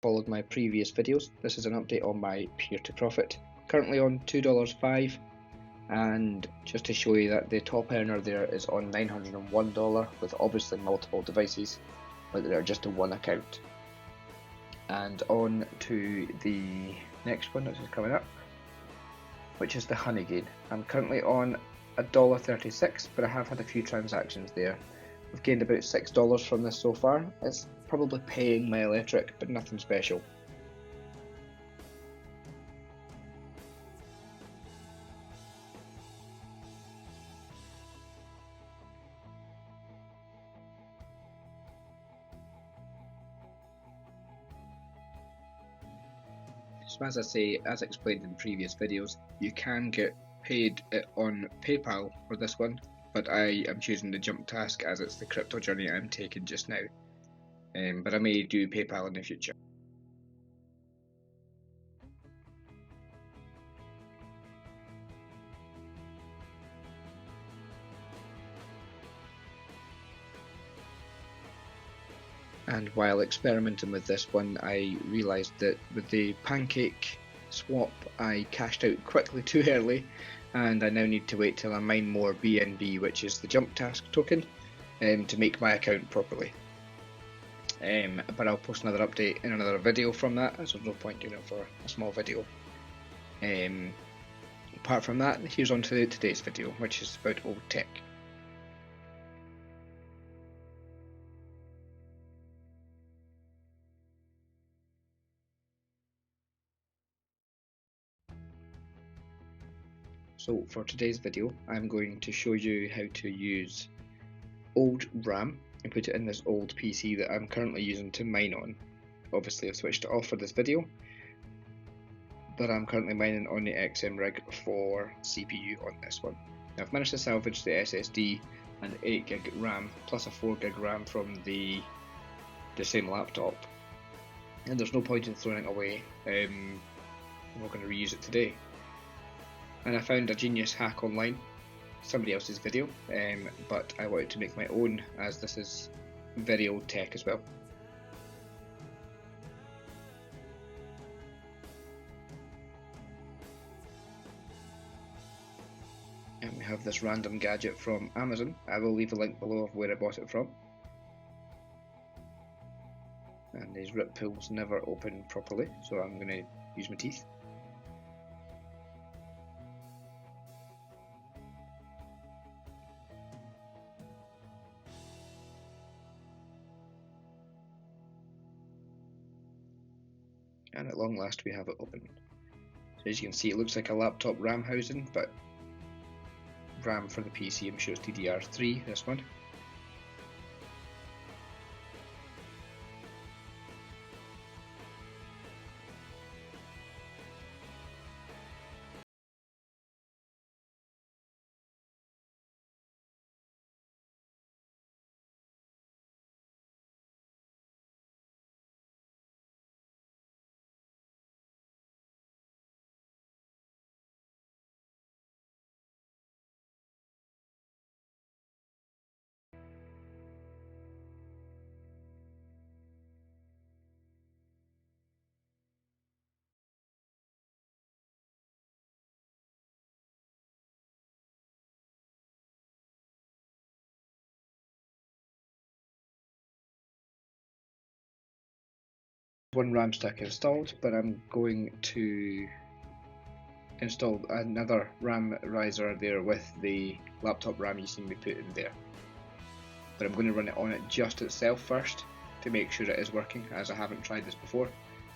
followed my previous videos, this is an update on my peer to profit. Currently on $2.05, and just to show you that the top earner there is on $901 with obviously multiple devices, but they're just in one account. And on to the next one that is coming up, which is the honey gain. I'm currently on $1.36, but I have had a few transactions there. I've gained about $6 from this so far. It's probably paying my electric, but nothing special. So as I say, as explained in previous videos, you can get paid on PayPal for this one, but I am choosing the jump task as it's the crypto journey I'm taking just now. But I may do PayPal in the future. And while experimenting with this one, I realised that with the pancake swap I cashed out quickly too early, and I now need to wait till I mine more BNB, which is the jump task token, to make my account properly. But I'll post another update in another video from that, as there's no point doing it for a small video. Apart from that, here's on to today's video, which is about old tech. So for today's video, I'm going to show you how to use old RAM and put it in this old PC that I'm currently using to mine on. Obviously I've switched it off for this video, but I'm currently mining on the XM rig for CPU on this one. Now I've managed to salvage the SSD and 8GB RAM plus a 4GB RAM from the same laptop, and there's no point in throwing it away. I'm not going to reuse it today. And I found a genius hack online, somebody else's video, but I wanted to make my own as this is very old tech as well. And we have this random gadget from Amazon. I will leave a link below of where I bought it from. And these rip pulls never open properly, so I'm going to use my teeth. And at long last we have it open. So as you can see, it looks like a laptop RAM housing, but RAM for the PC, I'm sure it's DDR3, this one. One RAM stack installed, but I'm going to install another RAM riser there with the laptop RAM you seen me put in there. But I'm going to run it on it just itself first to make sure it is working, as I haven't tried this before,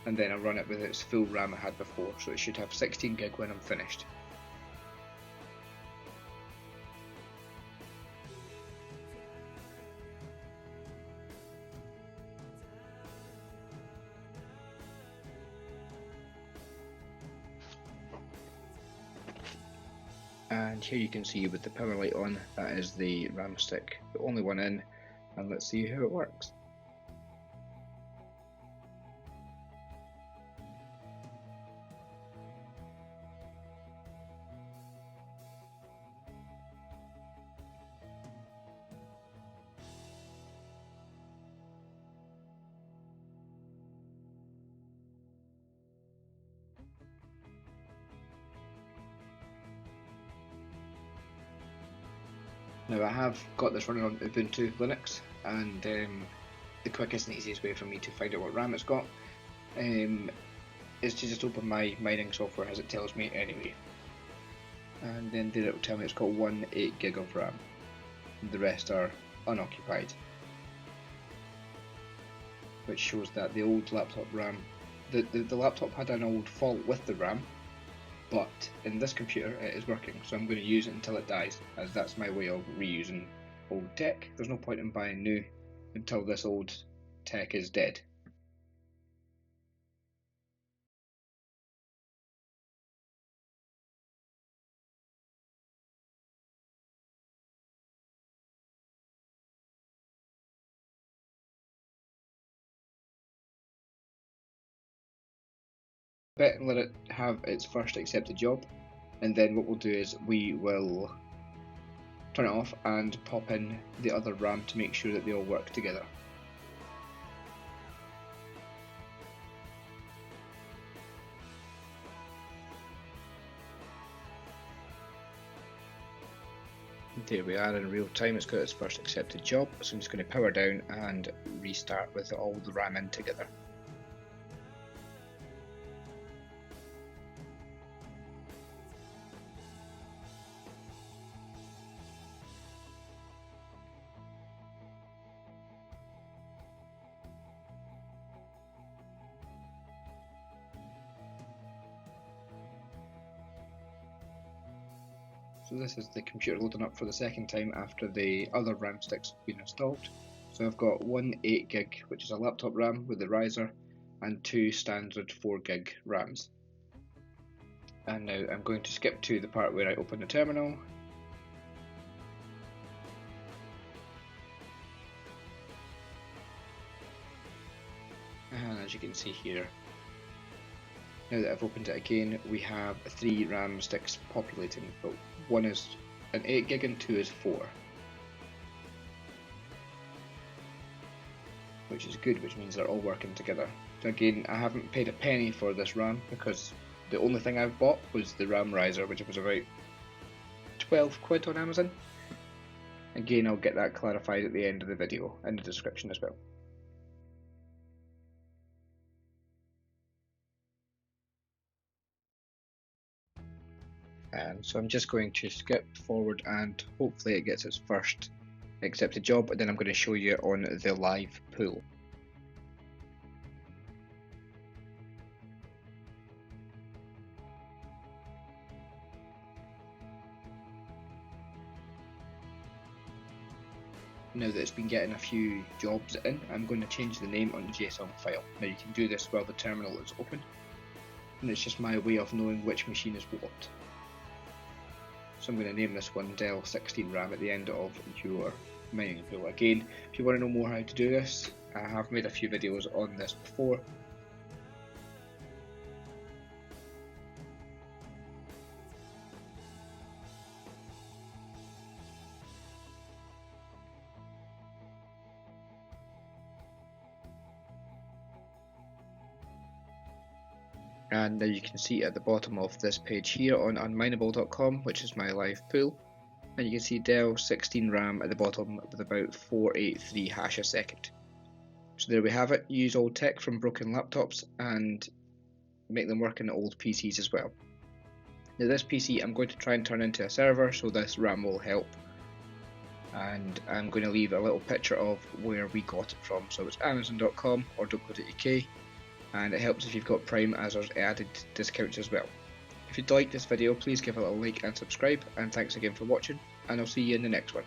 and then I'll run it with its full RAM I had before, so it should have 16GB when I'm finished. And here you can see with the power light on, that is the RAM stick, the only one in, and let's see how it works. Now I have got this running on Ubuntu Linux, and the quickest and easiest way for me to find out what RAM it's got is to just open my mining software as it tells me anyway. And then there it will tell me it's got 1 8GB of RAM. The rest are unoccupied, which shows that the old laptop RAM, the laptop had an old fault with the RAM, but in this computer it is working, so I'm going to use it until it dies, as that's my way of reusing old tech. There's no point in buying new until this old tech is dead. And let it have its first accepted job, and then what we'll do is we will turn it off and pop in the other RAM to make sure that they all work together. There we are in real time, it's got its first accepted job, so I'm just going to power down and restart with all the RAM in together. So this is the computer loading up for the second time after the other RAM sticks have been installed. So I've got 1 8GB, which is a laptop RAM with the riser, and 2 standard 4GB RAMs. And now I'm going to skip to the part where I open the terminal. And as you can see here, now that I've opened it again, we have 3 RAM sticks populating, but one is an 8GB and 2 is 4. Which is good, which means they're all working together. So again, I haven't paid a penny for this RAM because the only thing I've bought was the RAM riser, which was about 12 quid on Amazon. Again, I'll get that clarified at the end of the video, in the description as well. And so I'm just going to skip forward and hopefully it gets its first accepted job, and then I'm going to show you on the live pool. Now that it's been getting a few jobs in, I'm going to change the name on the JSON file. Now you can do this while the terminal is open, and it's just my way of knowing which machine is what. So I'm going to name this one Dell 16 RAM at the end of your mining pool. Again, if you want to know more how to do this, I have made a few videos on this before. And now you can see at the bottom of this page here on unmineable.com, which is my live pool, and you can see Dell 16 RAM at the bottom with about 483 hash a second. So there we have it. Use old tech from broken laptops and make them work in old PCs as well. Now this PC I'm going to try and turn into a server, so this RAM will help. And I'm going to leave a little picture of where we got it from. So it's amazon.com or .co.uk. And it helps if you've got Prime, as there's added discounts as well. If you'd like this video, please give it a like and subscribe, and thanks again for watching, and I'll see you in the next one.